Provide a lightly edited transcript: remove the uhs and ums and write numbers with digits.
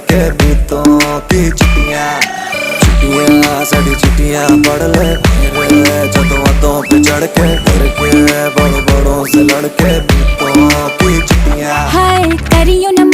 के बीतों की चिट्टियां चिट्टियां साड़ी चिट्टियां पढ़ ले मेरे जदों अतों पे चढ़ के डर के बड़ों बड़ों से लड़के बीतों की चिट्टियां हाय करियो